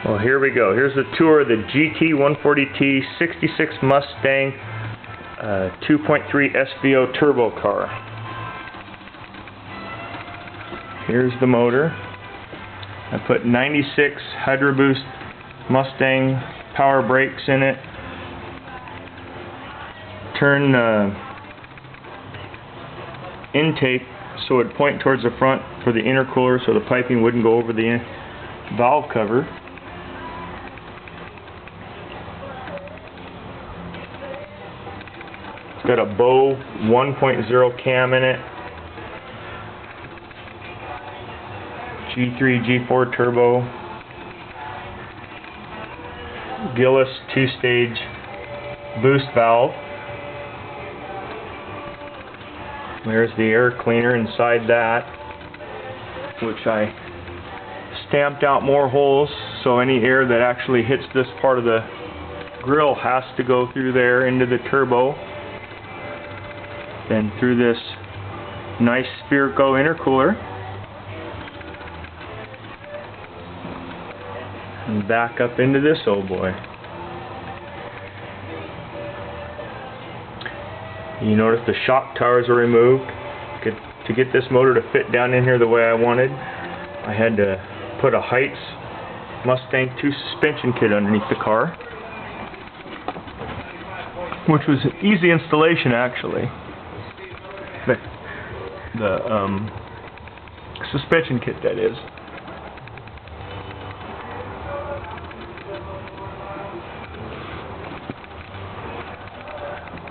Well, here we go. Here's the tour of the GT140T 66 Mustang 2.3 SVO turbo car. Here's the motor. I put 96 Hydro Boost Mustang power brakes in it. Turn the intake so it point towards the front for the intercooler so the piping wouldn't go over the valve cover. It's got a Bow 1.0 cam in it. G3, G4 turbo. Gillis 2-stage boost valve. There's the air cleaner inside that, which I stamped out more holes so any air that actually hits this part of the grill has to go through there into the turbo, then through this nice Spherico intercooler, and back up into this old boy. You notice the shock towers are removed. To get this motor to fit down in here the way I wanted, I had to put a Heights Mustang 2 suspension kit underneath the car, which was an easy installation actually. The suspension kit, that is.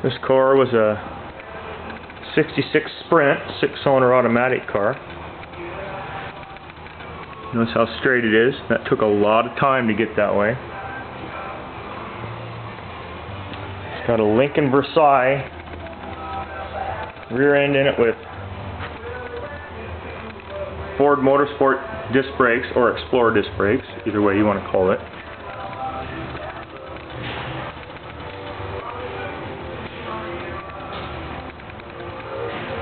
This car was a 66 Sprint 6-cylinder automatic car. Notice how straight it is. That took a lot of time to get that way. It's got a Lincoln Versailles rear end in it with Ford Motorsport disc brakes or Explorer disc brakes, either way you want to call it.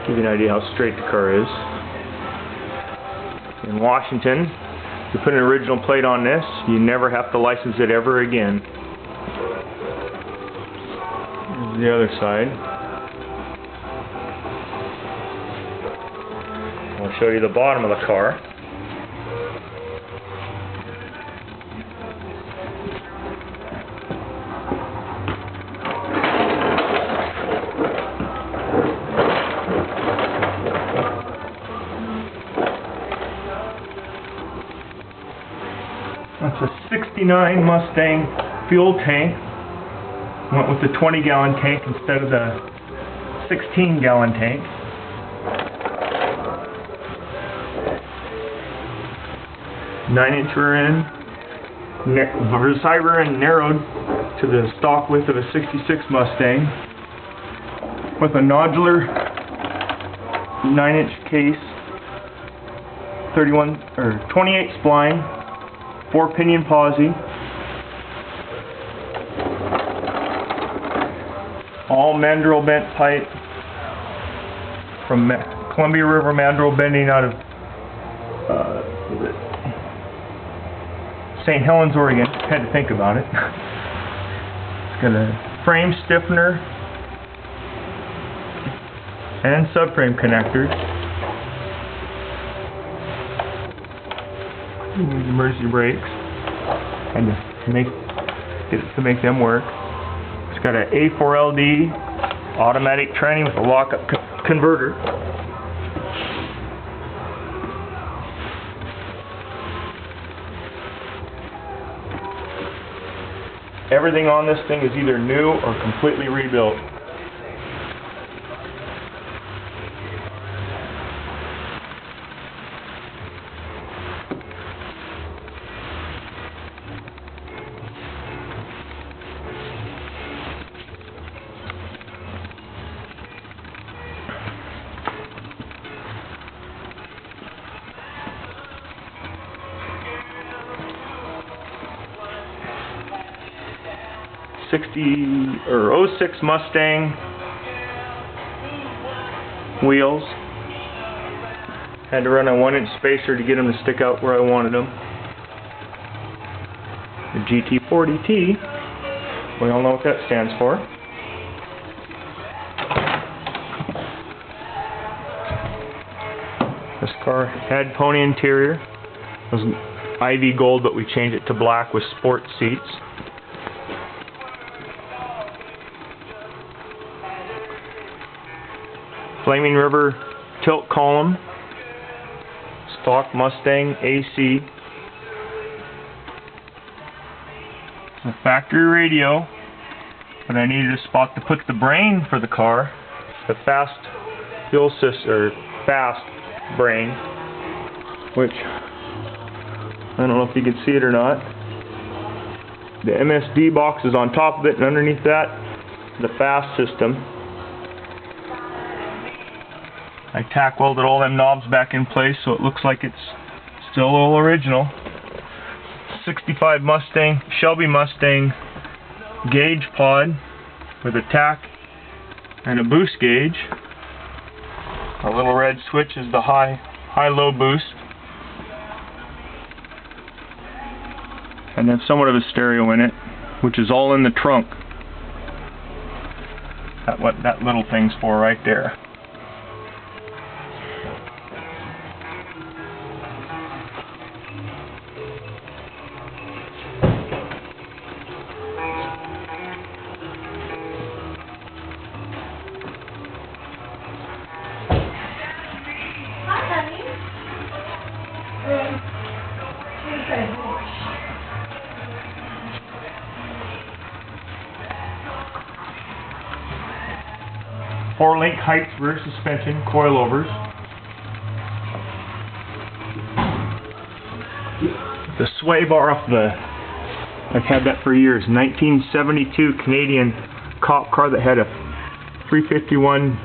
Give you an idea how straight the car is. In Washington, if you put an original plate on this, you never have to license it ever again. Here's the other side. I'll show you the bottom of the car. That's a 69 Mustang fuel tank. Went with the 20-gallon tank instead of the 16-gallon tank. Nine-inch rear end. Side rear end narrowed to the stock width of a 66 Mustang with a nodular 9-inch case, 28 spline. 4-pinion posi, all mandrel bent pipe from Columbia River mandrel bending out of St. Helens, Oregon. Had to think about it. It's got a frame stiffener and subframe connectors. Emergency brakes, and to make them work. It's got an A4LD automatic tranny with a lockup converter. Everything on this thing is either new or completely rebuilt. '06 Mustang wheels. Had to run a 1-inch spacer to get them to stick out where I wanted them. the GT140T. We all know what that stands for. This car had pony interior. It was ivy gold, but we changed it to black with sport seats. Flaming River tilt column. Stock Mustang AC. A factory radio, but I needed a spot to put the brain for the car. The fast fuel system, or fast brain, which I don't know if you can see it or not. The MSD box is on top of it, and underneath that, the fast system. I tack welded all them knobs back in place so it looks like it's still all original. 65 Mustang, Shelby Mustang gauge pod with a tack and a boost gauge. A little red switch is the high-low boost. And then somewhat of a stereo in it, which is all in the trunk. That's what that little thing's for right there. Four-link Heights rear suspension coilovers. The sway bar off the, I've had that for years, 1972 Canadian cop car that had a 351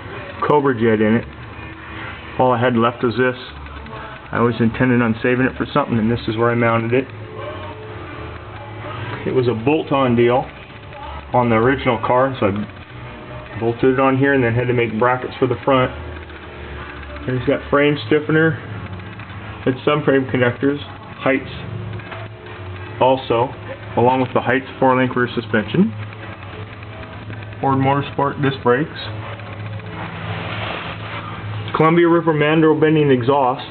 Cobra jet in it. All I had left was this. I always intended on saving it for something, and this is where I mounted it. It was a bolt-on deal on the original car, so I bolted it on here and then had to make brackets for the front. And it's got frame stiffener and some frame connectors. Heights also, along with the Heights 4-link rear suspension. Ford Motorsport disc brakes. Columbia River mandrel bending exhaust.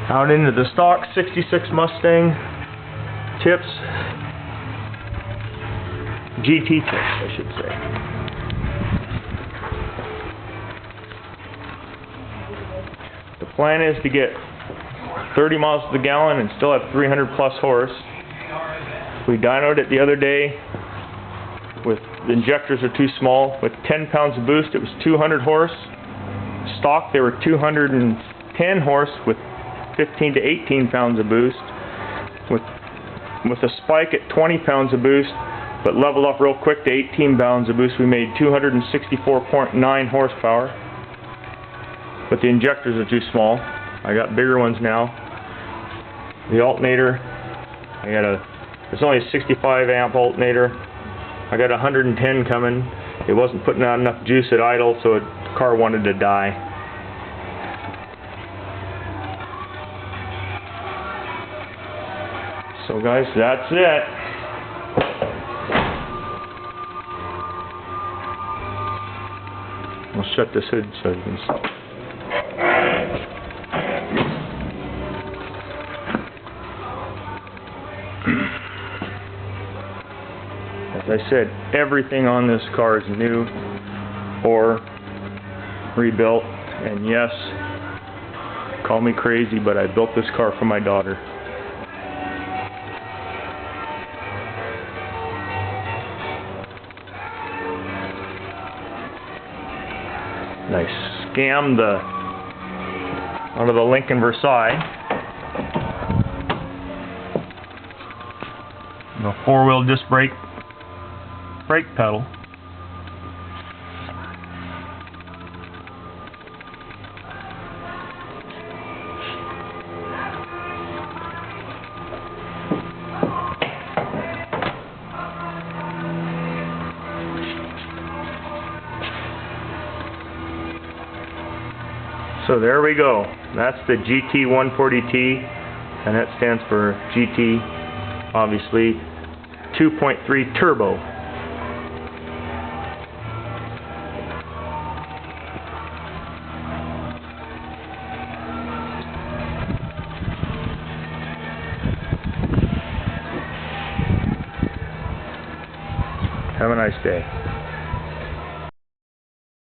Out into the stock 66 Mustang tips. GT tips, I should say. The plan is to get 30 miles to the gallon and still have 300 plus horse. We dynoed it the other day with the injectors are too small. With 10 pounds of boost, it was 200 horse. Stock, they were 210 horse with 15 to 18 pounds of boost. With a spike at 20 pounds of boost, but leveled off real quick to 18 pounds of boost, we made 264.9 horsepower. But the injectors are too small. I got bigger ones now. The alternator, it's only a 65 amp alternator. I got 110 coming. It wasn't putting out enough juice at idle, so the car wanted to die. So guys, that's it. I'll shut this hood so you can see. As I said, everything on this car is new or rebuilt. And yes, call me crazy, but I built this car for my daughter. And I scammed out of the Lincoln Versailles. The four-wheel disc brake pedal. So there we go. That's the GT140T, and that stands for GT, obviously, 2.3 turbo. Have a nice day.